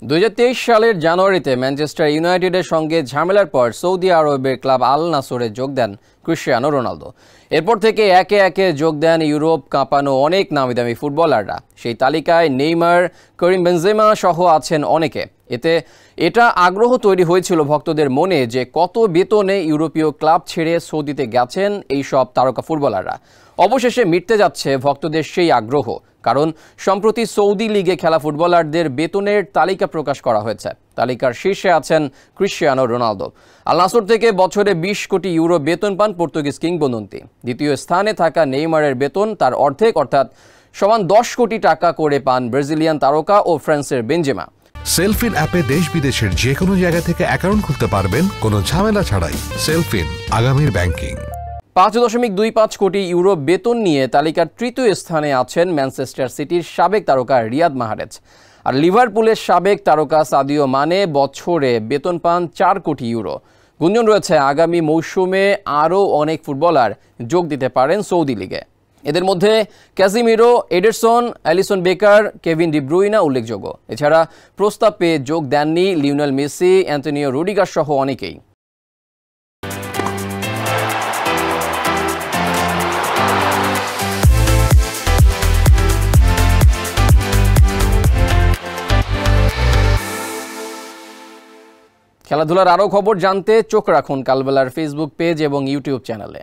2023 সালের জানুয়ারিতে ম্যানচেস্টার ইউনাইটেডের সঙ্গে ঝামেলার পর সৌদি আরবের ক্লাব আল নাসরে যোগ দেন ক্রিশ্চিয়ানো রোনালদো। এরপর থেকে একে একে যোগ দেন ইউরোপ কাঁপানো অনেক নামিদামি ফুটবলাররা। সেই তালিকায় নেইমার, করিম বেনজেমা সহ আছেন অনেকে। এটা আগ্রহ তৈরি হয়েছিল ভক্তদের মনে যে কত বেতনে ইউরোপীয় ক্লাব ছেড়ে সৌদিতে গেছেন এই সব তারকা ফুটবলাররা। অবশেষে মিটতে যাচ্ছে ভক্তদের সেই আগ্রহ, কারণ সম্প্রতি সৌদি লিগে খেলা ফুটবলারদের বেতনের তালিকা প্রকাশ করা হয়েছে। তালিকার শীর্ষে আছেন ক্রিশ্চিয়ানো রোনালদো। আল নাসর থেকে বছরে 20 কোটি ইউরো বেতন পান পর্তুগিজ কিংবদন্তি। দ্বিতীয় স্থানে থাকা নেইমারের বেতন তার অর্ধেক অর্থাৎ সমান 10 কোটি টাকা করে পান ব্রাজিলিয়ান তারকা ও ফ্রান্সের বেনজেমা। সেলফিন অ্যাপে দেশ বিদেশের যে কোনো জায়গা থেকে অ্যাকাউন্ট খুলতে পারবেন কোনো ঝামেলা ছাড়াই। সেলফিন, আগামীর ব্যাংকিং। 5.25 কোটি ইউরো বেতন নিয়ে তালিকার তৃতীয় স্থানে আছেন ম্যানচেস্টার সিটির সাবেক তারকা রিয়াদ মাহরেজ। আর লিভারপুলের সাবেক তারকা সাদিও মানে বছরে বেতন পান 4 কোটি ইউরো। গুঞ্জন রয়েছে আগামী মৌসুমে আরও অনেক ফুটবলার যোগ দিতে পারেন সৌদি লিগে। এদের মধ্যে Casemiro, Ederson, Alisson Becker, Kevin De Bruyne উল্লেখযোগ্য। এছাড়া প্রস্তাব পেয়ে যোগ দেননি লিওনেল মেসি, অ্যান্টনিও রুডিগার সহ অনেকেই। খেলাধুলার আরও খবর জানতে চোখ রাখুন কালবেলার ফেসবুক পেজ এবং ইউটিউব চ্যানেলে।